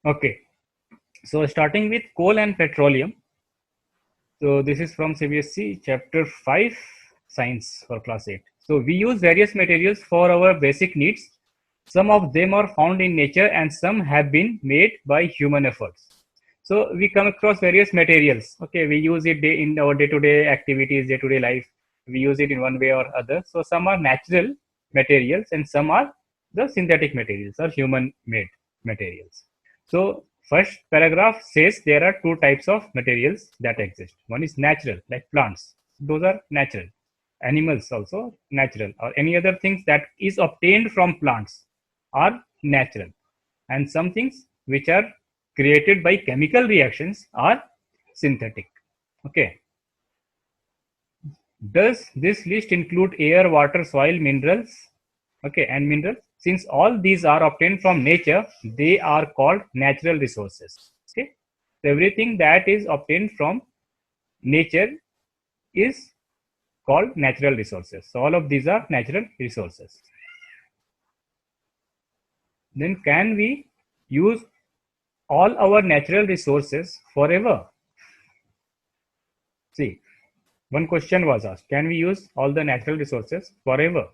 Okay, so starting with coal and petroleum. So this is from CBSE chapter 5 science for class 8. So we use various materials for our basic needs. Some of them are found in nature and some have been made by human efforts. So we come across various materials. Okay, we use it in our day-to-day activities, day-to-day life. We use it in one way or other. So some are natural materials and some are the synthetic materials or human-made materials. So first paragraph says there are two types of materials that exist. One is natural, like plants. Those are natural. Animals also natural, or any other things that is obtained from plants are natural. And some things which are created by chemical reactions are synthetic. Okay. Does this list include air, water, soil, minerals? Okay, and minerals. Since all these are obtained from nature, they are called natural resources. Okay, so everything that is obtained from nature is called natural resources. So all of these are natural resources. Then can we use all our natural resources forever? See, one question was asked, can we use all the natural resources forever?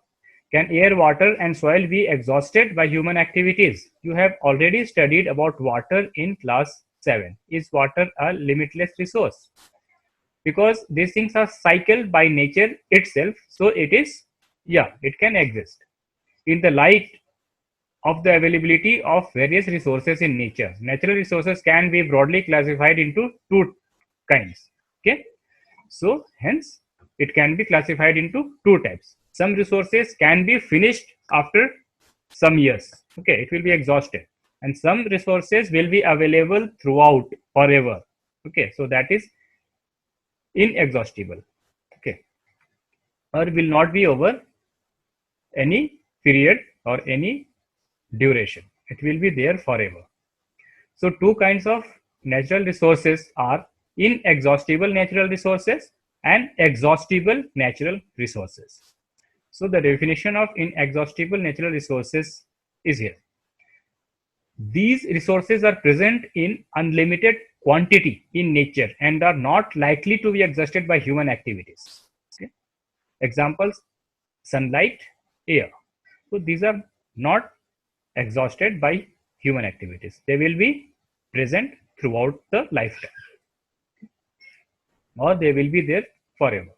Can air, water, and soil be exhausted by human activities? You have already studied about water in class 7. Is water a limitless resource? Because these things are cycled by nature itself, so it is, yeah, it can exist. In the light of the availability of various resources in nature, natural resources can be broadly classified into two kinds. Okay, so hence it can be classified into two types. Some resources can be finished after some years. Okay, it will be exhausted, and some resources will be available throughout forever. Okay, so that is inexhaustible. Okay, or will not be over any period or any duration. It will be there forever. So two kinds of natural resources are inexhaustible natural resources and exhaustible natural resources. So the definition of inexhaustible natural resources is here. These resources are present in unlimited quantity in nature and are not likely to be exhausted by human activities. Okay. Examples: sunlight, air. So these are not exhausted by human activities. They will be present throughout the lifetime, or they will be there forever.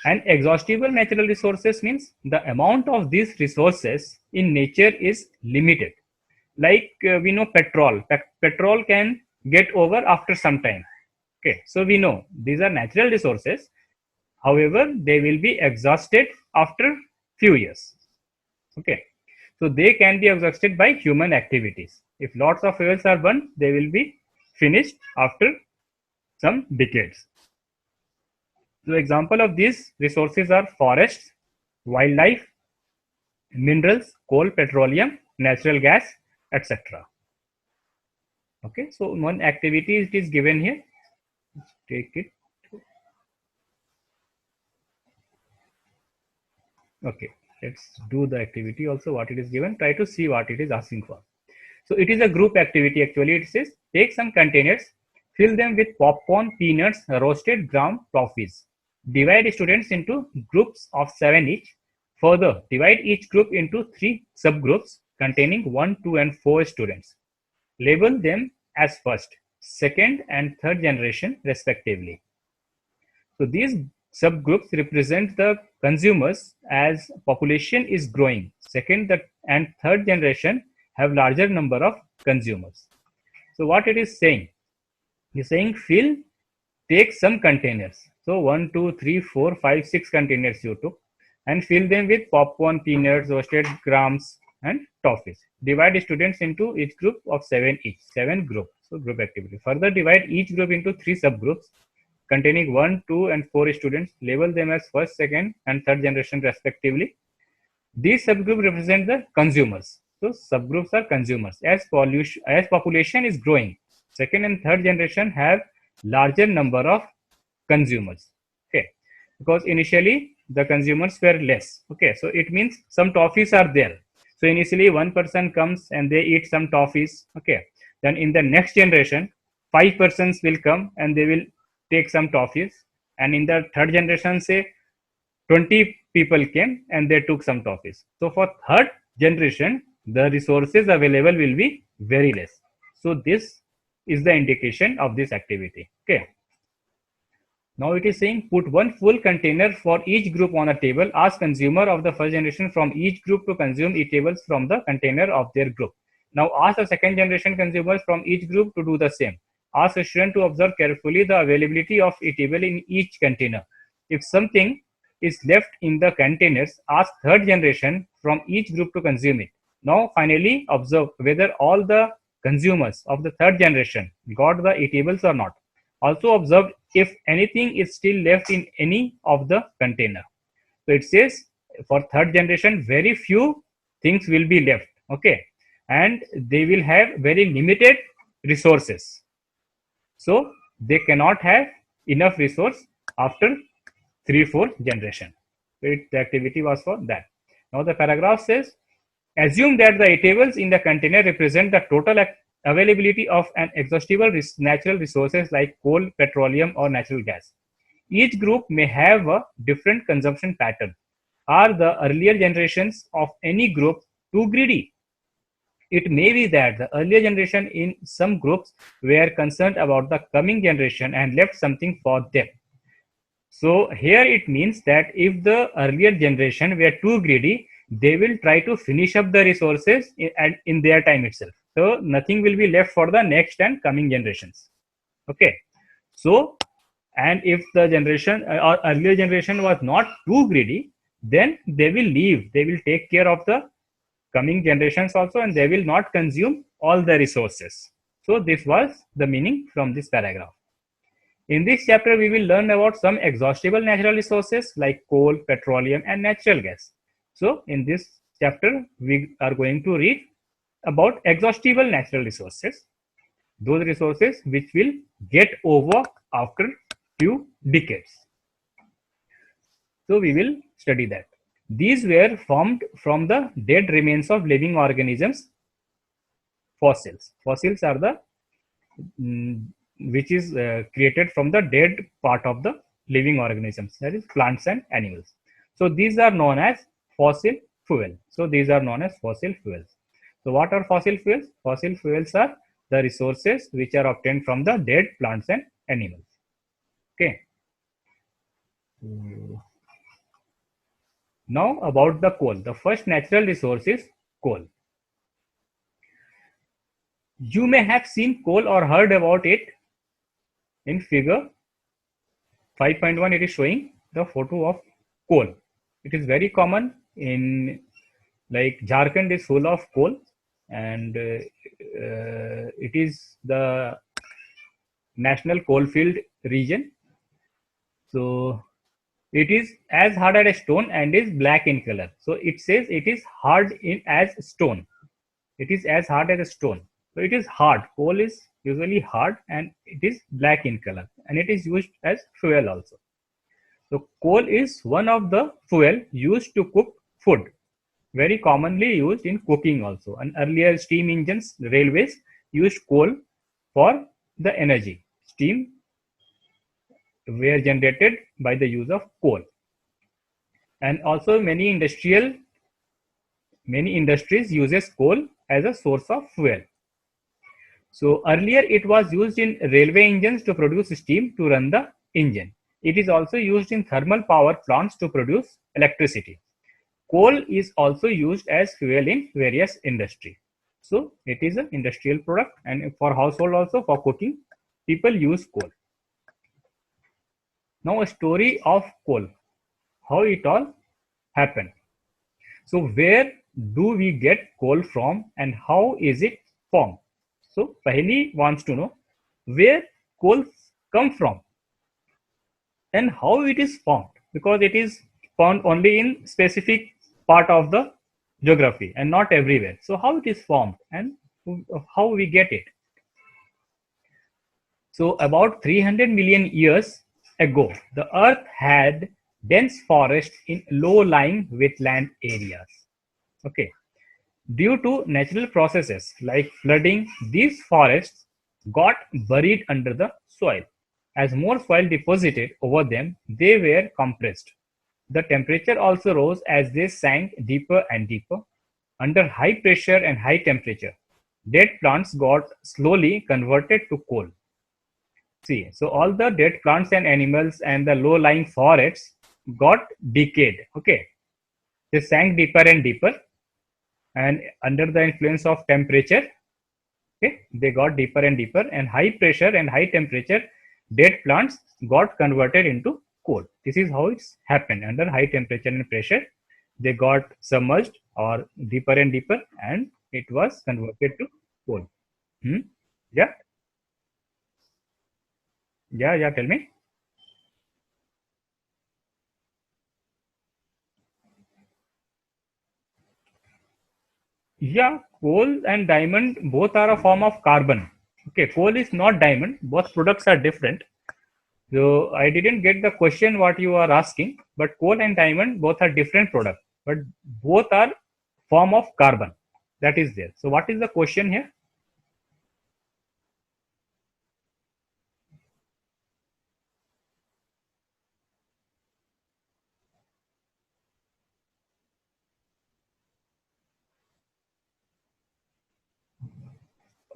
And exhaustible natural resources means the amount of these resources in nature is limited. Like we know petrol. Petrol can get over after some time. Okay, so we know these are natural resources. However, they will be exhausted after few years. Okay, so they can be exhausted by human activities. If lots of fuels are burned, they will be finished after some decades. So example of these resources are forests, wildlife, minerals, coal, petroleum, natural gas, etc. Okay, so one activity it is given here. Let's take it. Okay, let's do the activity also what it is given. Try to see what it is asking for. So it is a group activity actually. It says take some containers, fill them with popcorn, peanuts, roasted gram toffees. Divide students into groups of 7 each. Further, divide each group into 3 subgroups containing 1, 2, and 4 students. Label them as first, second, and third generation respectively. So these subgroups represent the consumers as population is growing. Second and third generation have larger number of consumers. So what it is saying? Is saying fill, take some containers. So 1, 2, 3, 4, 5, 6 containers you took and fill them with popcorn, peanuts, roasted grams, and toffees. Divide students into each group of 7 each. 7 groups. So group activity. Further divide each group into 3 subgroups containing 1, 2, and 4 students. Label them as first, second, and third generation respectively. These subgroups represent the consumers. So subgroups are consumers. As population is growing, second and third generation have larger number of consumers. Okay, because initially the consumers were less. Okay, so it means some toffees are there. So initially one person comes and they eat some toffees. Okay, Then in the next generation, 5 persons will come and they will take some toffees. And in the third generation, say 20 people came and they took some toffees. So for third generation, the resources available will be very less. So this is the indication of this activity. Okay. Now it is saying put one full container for each group on a table. Ask consumer of the first generation from each group to consume eatables from the container of their group. Now ask the second generation consumers from each group to do the same. Ask a student to observe carefully the availability of eatable in each container. If something is left in the containers, ask third generation from each group to consume it. Now finally observe whether all the consumers of the third generation got the eatables or not. Also observe if anything is still left in any of the container. So it says for third generation, very few things will be left. Okay. And they will have very limited resources. So they cannot have enough resource after 3-4 generation. So the activity was for that. Now the paragraph says, assume that the eatables in the container represent the total availability of an exhaustible natural resources like coal, petroleum, or natural gas. Each group may have a different consumption pattern. Are the earlier generations of any group too greedy? It may be that the earlier generation in some groups were concerned about the coming generation and left something for them. So here it means that if the earlier generation were too greedy, they will try to finish up the resources in their time itself. So nothing will be left for the next and coming generations. Okay. So, and if the generation or earlier generation was not too greedy, then they will leave. They will take care of the coming generations also, and they will not consume all the resources. So this was the meaning from this paragraph. In this chapter, we will learn about some exhaustible natural resources like coal, petroleum, and natural gas. So in this chapter, we are going to read about exhaustible natural resources, those resources which will get over after few decades. So we will study that. These were formed from the dead remains of living organisms, fossils. Fossils are the which is created from the dead part of the living organisms, that is plants and animals. So these are known as fossil fuel. So these are known as fossil fuels. So what are fossil fuels? Fossil fuels are the resources which are obtained from the dead plants and animals. Okay. Now about the coal. The first natural resource is coal. You may have seen coal or heard about it. In figure 5.1, it is showing the photo of coal. It is very common in, like, Jharkhand is full of coal, and it is the national coalfield region. So it is as hard as a stone and is black in color. So it says it is hard in as stone. It is as hard as a stone. So it is hard. Coal is usually hard and it is black in color, and it is used as fuel also. So coal is one of the fuel used to cook food, very commonly used in cooking also. And earlier steam engines, railways used coal for the energy. Steam were generated by the use of coal. And also many industries uses coal as a source of fuel. So earlier it was used in railway engines to produce steam to run the engine. It is also used in thermal power plants to produce electricity. Coal is also used as fuel in various industries. So it is an industrial product, and for household also, for cooking, people use coal. Now a story of coal, how it all happened. So where do we get coal from and how is it formed? So Paheli wants to know where coal come from and how it is formed, because it is found only in specific part of the geography and not everywhere. So how it is formed and how we get it. So about 300 million years ago, the earth had dense forests in low-lying wetland areas. Okay. Due to natural processes like flooding, these forests got buried under the soil. As more soil deposited over them, they were compressed. The temperature also rose as they sank deeper and deeper. Under high pressure and high temperature, dead plants got slowly converted to coal. See, so all the dead plants and animals and the low-lying forests got decayed. Okay, they sank deeper and deeper, and under the influence of temperature, okay, they got deeper and deeper, and high pressure and high temperature, dead plants got converted into coal. This is how it's happened. Under high temperature and pressure, they got submerged or deeper and deeper, and it was converted to coal. Hmm? Yeah, yeah. Tell me. Yeah, coal and diamond both are a form of carbon. Okay, coal is not diamond. Both products are different. So I didn't get the question what you are asking, but coal and diamond both are different products, but both are form of carbon. That is there. So what is the question here?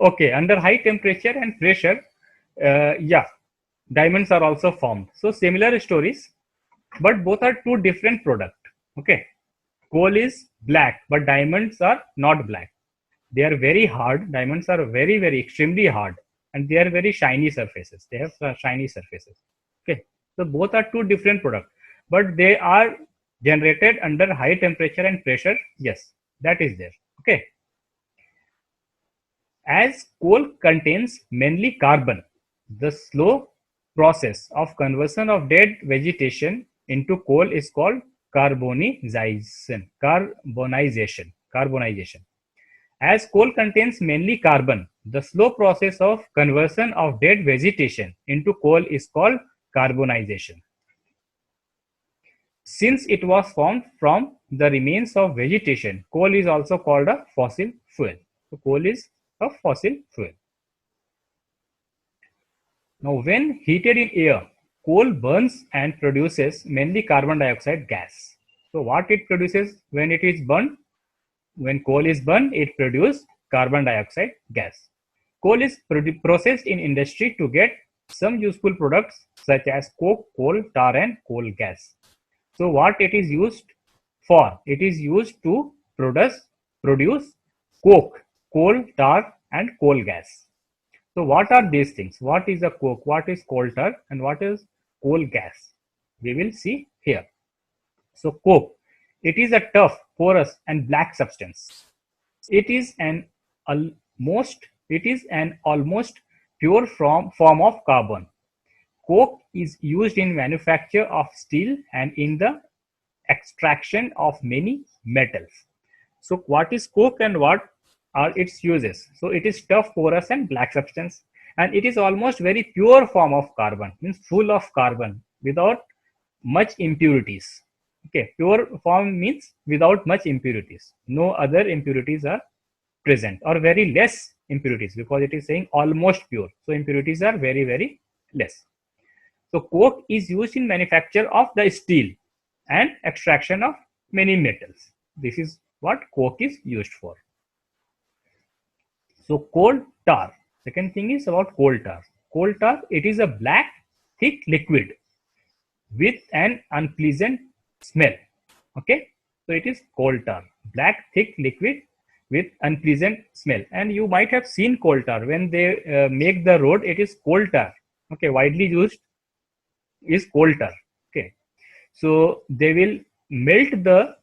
Okay, under high temperature and pressure, yeah, diamonds are also formed. So similar stories, but both are two different products. Okay, coal is black, but diamonds are not black. They are very hard. Diamonds are very extremely hard, and they are very shiny surfaces. They have shiny surfaces. Okay, so both are two different products, but they are generated under high temperature and pressure. Yes, that is there. Okay, as coal contains mainly carbon, the slow process of conversion of dead vegetation into coal is called carbonization. Carbonization. As coal contains mainly carbon, the slow process of conversion of dead vegetation into coal is called carbonization. Since it was formed from the remains of vegetation, coal is also called a fossil fuel. So coal is a fossil fuel. Now, when heated in air, coal burns and produces mainly carbon dioxide gas. So, what it produces when it is burned? When coal is burned, it produces carbon dioxide gas. Coal is processed in industry to get some useful products such as coke, coal tar, and coal gas. So, what it is used for? It is used to produce coke, coal tar, and coal gas. So what are these things? What is a coke? What is coal tar? And what is coal gas? We will see here. So coke, it is a tough, porous, and black substance. It is an almost pure form of carbon. Coke is used in manufacture of steel and in the extraction of many metals. So what is coke and what are its uses? So it is tough, porous, and black substance, and it is almost very pure form of carbon, means full of carbon without much impurities. Okay, pure form means without much impurities. No other impurities are present, or very less impurities, because it is saying almost pure. So impurities are very less. So coke is used in manufacture of the steel and extraction of many metals. This is what coke is used for. So coal tar. Second thing is about coal tar. Coal tar, it is a black, thick liquid with an unpleasant smell. Okay, so it is coal tar, black, thick liquid with unpleasant smell. And you might have seen coal tar when they make the road. It is coal tar. Okay, widely used is coal tar. Okay, so they will melt the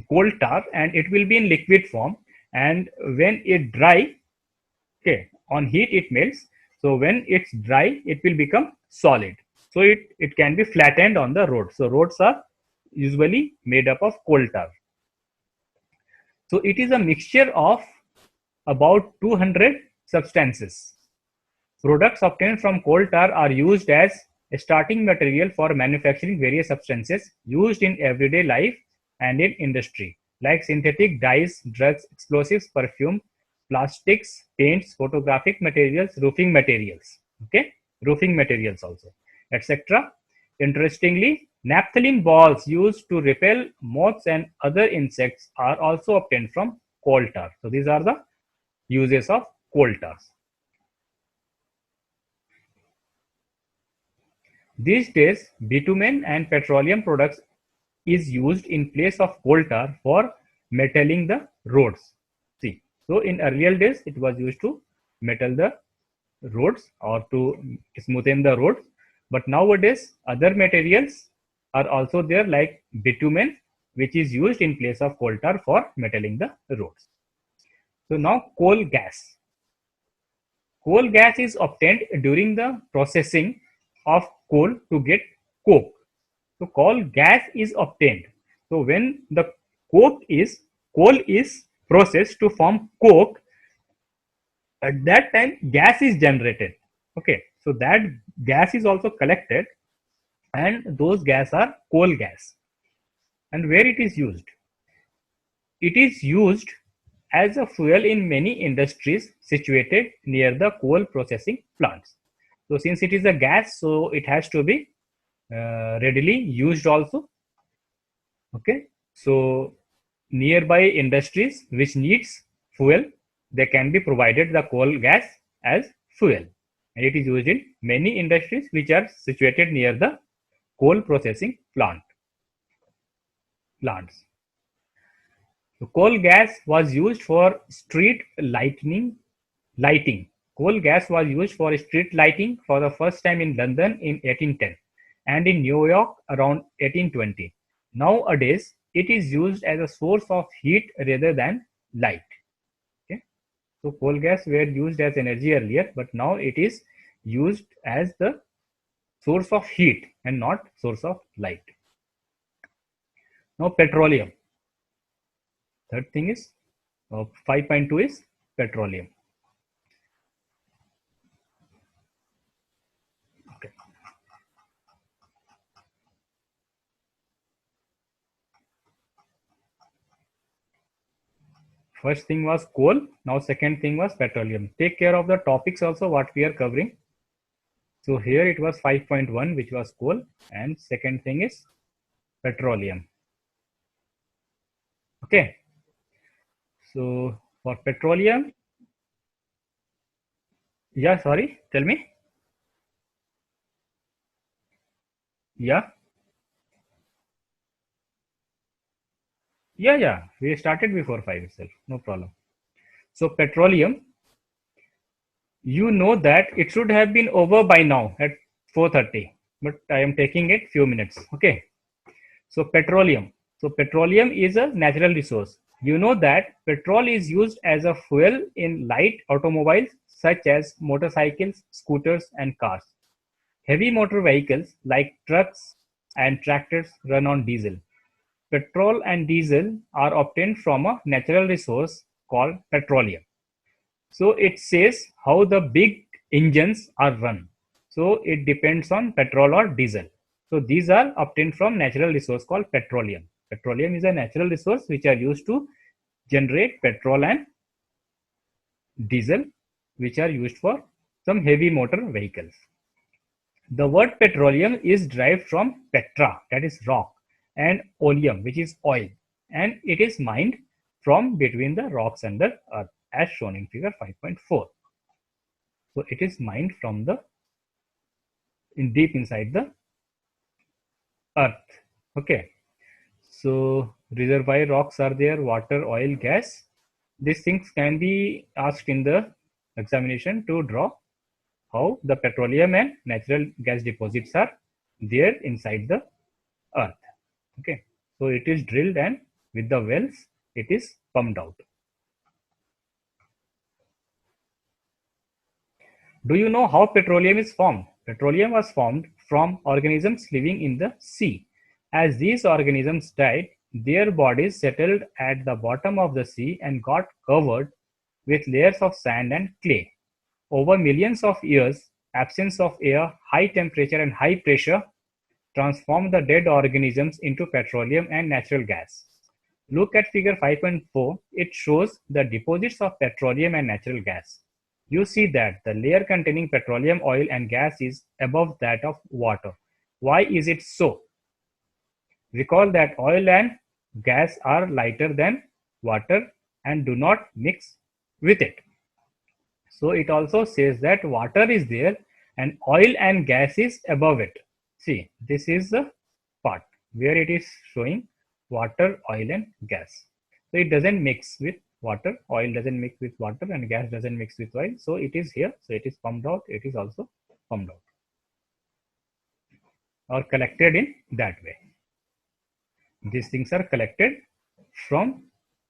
coal tar and it will be in liquid form, and when it dry, okay, on heat it melts. So when it's dry, it will become solid, so it can be flattened on the road. So roads are usually made up of coal tar. So it is a mixture of about 200 substances. Products obtained from coal tar are used as a starting material for manufacturing various substances used in everyday life and in industry. like synthetic dyes, drugs, explosives, perfume, plastics, paints, photographic materials, roofing materials. Okay, roofing materials also, etc. Interestingly, naphthalene balls used to repel moths and other insects are also obtained from coal tar. So these are the uses of coal tar. These days, bitumen and petroleum products is used in place of coal tar for metalling the roads. See, so in earlier days, it was used to metal the roads or to smoothen the roads. But nowadays, other materials are also there like bitumen, which is used in place of coal tar for metalling the roads. So now coal gas. Coal gas is obtained during the processing of coal to get coke. So coal gas is obtained. So when the coal is processed to form coke, at that time gas is generated. Okay, so that gas is also collected, and those gas are coal gas. And where it is used? It is used as a fuel in many industries situated near the coal processing plants. So since it is a gas, so it has to be readily used also. Okay, so nearby industries which needs fuel, they can be provided the coal gas as fuel, and it is used in many industries which are situated near the coal processing plants. So coal gas was used for street lighting. Coal gas was used for street lighting for the first time in London in 1810 and in New York around 1820. Nowadays, it is used as a source of heat rather than light. Okay. So coal gas were used as energy earlier, but now it is used as the source of heat and not source of light. Now petroleum. Third thing is 5.2 is petroleum. Okay. First thing was coal. Now second thing was petroleum. Take care of the topics also what we are covering. So here it was 5.1, which was coal, and second thing is petroleum. Okay. So for petroleum, yeah, sorry, tell me. Yeah, yeah. We started before 5 itself. No problem. So petroleum, you know that it should have been over by now at 4:30, but I am taking it few minutes. Okay. So petroleum. So petroleum is a natural resource. You know that petrol is used as a fuel in light automobiles such as motorcycles, scooters, and cars. Heavy motor vehicles like trucks and tractors run on diesel. Petrol and diesel are obtained from a natural resource called petroleum. So it says how the big engines are run. So it depends on petrol or diesel. So these are obtained from natural resource called petroleum. Petroleum is a natural resource which are used to generate petrol and diesel, which are used for some heavy motor vehicles. The word petroleum is derived from petra, that is rock, and oleum, which is oil, and it is mined from between the rocks and the earth, as shown in figure 5.4. So it is mined from the deep inside the earth. Okay. So reservoir rocks are there, water, oil, gas. These things can be asked in the examination to draw how the petroleum and natural gas deposits are there inside the earth. Okay. So it is drilled, and with the wells it is pumped out. Do you know how petroleum is formed? Petroleum was formed from organisms living in the sea. As these organisms died, their bodies settled at the bottom of the sea and got covered with layers of sand and clay. Over millions of years, absence of air, high temperature, and high pressure transformed the dead organisms into petroleum and natural gas. Look at figure 5.4. It shows the deposits of petroleum and natural gas. You see that the layer containing petroleum, oil and gas is above that of water. Why is it so? Recall that oil and gas are lighter than water and do not mix with it. So it also says that water is there and oil and gas is above it. See, this is the part where it is showing water, oil and gas. So it doesn't mix with water, oil doesn't mix with water and gas doesn't mix with oil. So it is here. So it is pumped out. It is also pumped out or collected in that way. These things are collected from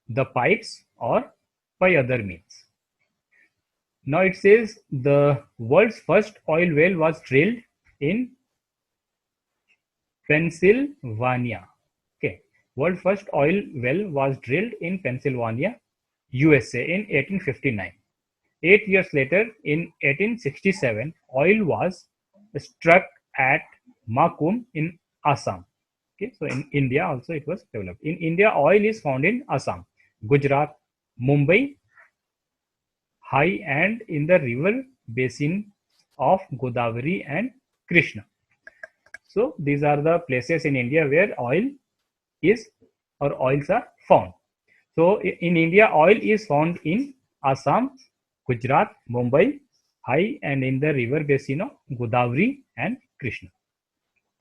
the pipes or by other means. Now it says the world's first oil well was drilled in Pennsylvania. Okay, world first oil well was drilled in Pennsylvania, USA in 1859. 8 years later, in 1867, oil was struck at Makum in Assam. Okay, so in India also it was developed. In India, oil is found in Assam, Gujarat, Mumbai, high and in the river basin of Godavari and Krishna. So these are the places in India where oil is or oils are found. So in India, oil is found in Assam, Gujarat, Mumbai, high and in the river basin of Godavari and Krishna.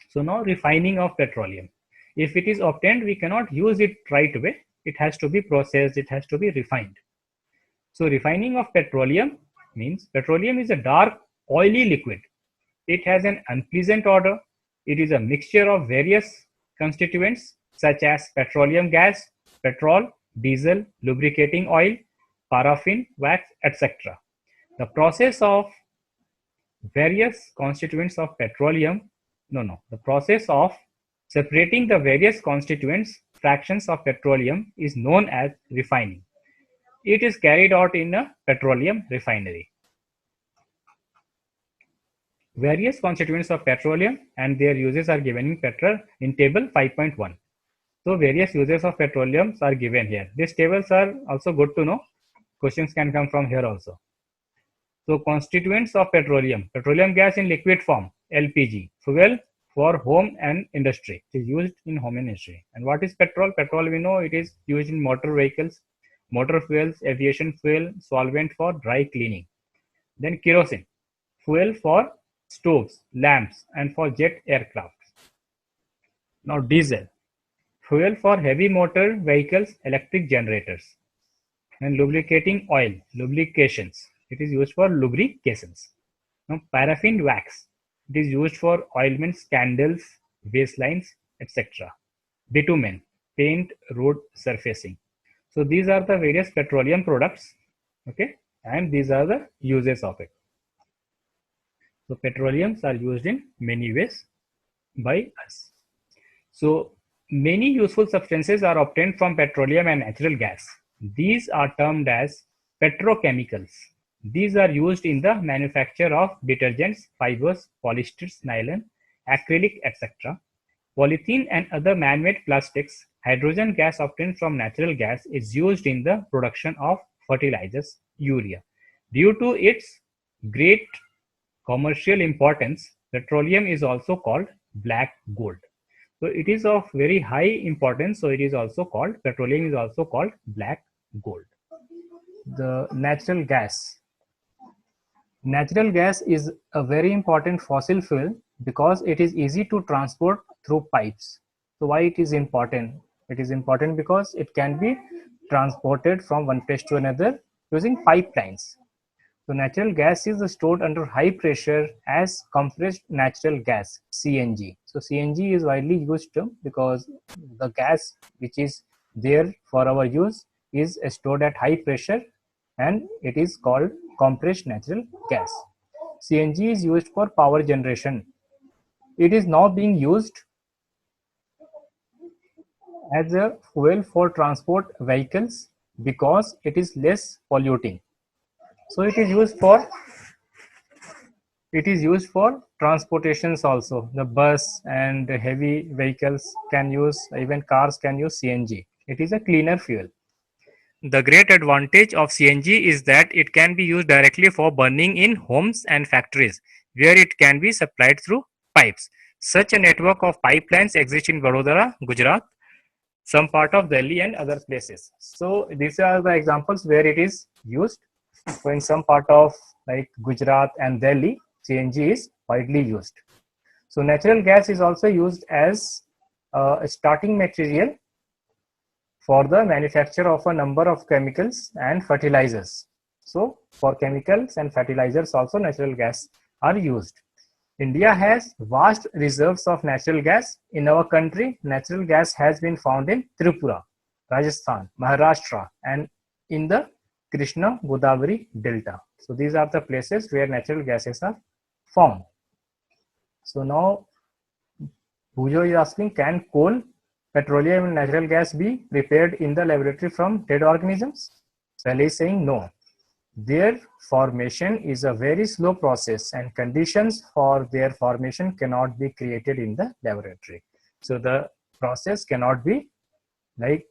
So now refining of petroleum. If it is obtained, we cannot use it right away. It has to be processed, it has to be refined. So refining of petroleum means petroleum is a dark oily liquid. It has an unpleasant odor. It is a mixture of various constituents such as petroleum gas, petrol, diesel, lubricating oil, paraffin, wax, etc. The process of various constituents of petroleum, the process of separating the various constituents, fractions of petroleum is known as refining. It is carried out in a petroleum refinery. Various constituents of petroleum and their uses are given in table 5.1. So various uses of petroleum are given here. These tables are also good to know. Questions can come from here also. So constituents of petroleum gas in liquid form, LPG, fuel for home and industry. It is used in home and industry. And what is petrol? Petrol, we know it is used in motor vehicles, motor fuels, aviation fuel, solvent for dry cleaning. Then kerosene, fuel for stoves, lamps and for jet aircraft. Now diesel, fuel for heavy motor vehicles, electric generators. And lubricating oil, lubrications. It is used for lubrications. Now paraffin wax, it is used for oilments, candles, baselines, etc. Bitumen, paint, road surfacing. So these are the various petroleum products, okay, and these are the uses of it. So petroleums are used in many ways by us. So many useful substances are obtained from petroleum and natural gas. These are termed as petrochemicals. These are used in the manufacture of detergents, fibers, polyesters, nylon, acrylic, etc. Polythene and other man-made plastics. Hydrogen gas obtained from natural gas is used in the production of fertilizers, urea. Due to its great commercial importance, petroleum is also called black gold. So it is of very high importance. So it is also called, petroleum is also called black gold. The natural gas. Natural gas is a very important fossil fuel because it is easy to transport through pipes. So why it is important? It is important because it can be transported from one place to another using pipelines. So natural gas is stored under high pressure as compressed natural gas, CNG. So CNG is widely used because the gas which is there for our use is stored at high pressure and it is called compressed natural gas. CNG is used for power generation. It is now being used as a fuel for transport vehicles because it is less polluting. So it is used for transportations also. The bus and the heavy vehicles can use, even cars can use CNG It is a cleaner fuel. The great advantage of CNG is that it can be used directly for burning in homes and factories, where it can be supplied through pipes. Such a network of pipelines exists in Vadodara, Gujarat, some part of Delhi and other places. So these are the examples where it is used. So in some part of like Gujarat and Delhi, CNG is widely used. So natural gas is also used as a starting material for the manufacture of a number of chemicals and fertilizers. So for chemicals and fertilizers also natural gas are used. India has vast reserves of natural gas. In our country, natural gas has been found in Tripura, Rajasthan, Maharashtra, and in the Krishna Godavari Delta. So these are the places where natural gases are found. So now Bhujo is asking, can coal, petroleum and natural gas be prepared in the laboratory from dead organisms? Sally is saying no. Their formation is a very slow process and conditions for their formation cannot be created in the laboratory. So the process cannot be like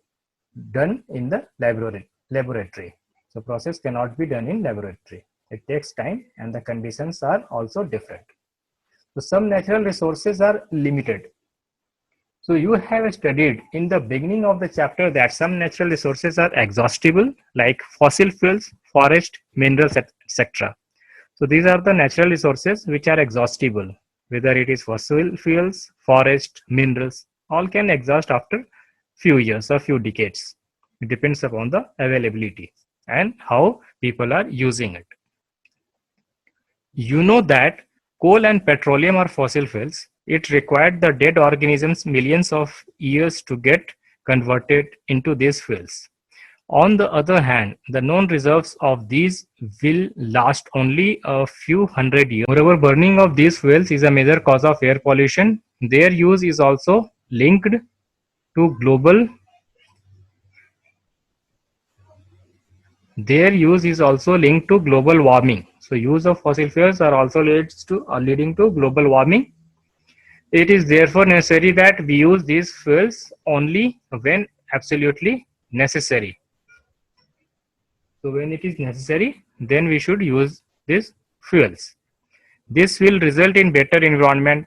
done in the laboratory. So process cannot be done in laboratory. It takes time and the conditions are also different. So some natural resources are limited. So you have studied in the beginning of the chapter that some natural resources are exhaustible, like fossil fuels, forest, minerals, etc. So these are the natural resources which are exhaustible. Whether it is fossil fuels, forest, minerals, all can exhaust after few years or few decades. It depends upon the availability and how people are using it. You know that coal and petroleum are fossil fuels. It required the dead organisms millions of years to get converted into these fuels. On the other hand, the known reserves of these will last only a few hundred years. Moreover, burning of these fuels is a major cause of air pollution. Their use is also linked to global warming. So use of fossil fuels are also leading to global warming. It is therefore necessary that we use these fuels only when absolutely necessary. So when it is necessary, then we should use these fuels. This will result in better environment,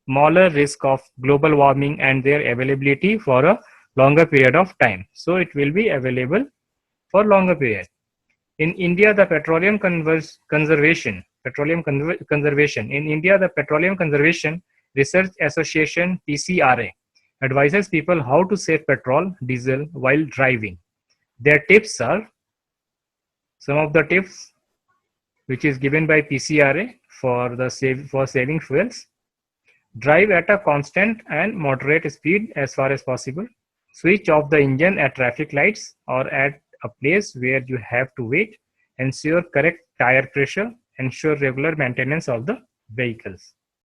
smaller risk of global warming and their availability for a longer period of time. So it will be available for longer period. In India, the Petroleum Conservation Research Association (PCRA) advises people how to save petrol, diesel while driving. Their tips are some of the tips which is given by PCRA for saving fuels. Drive at a constant and moderate speed as far as possible. Switch off the engine at traffic lights or at a place where you have to wait. Ensure correct tire pressure. Ensure regular maintenance of the vehicles.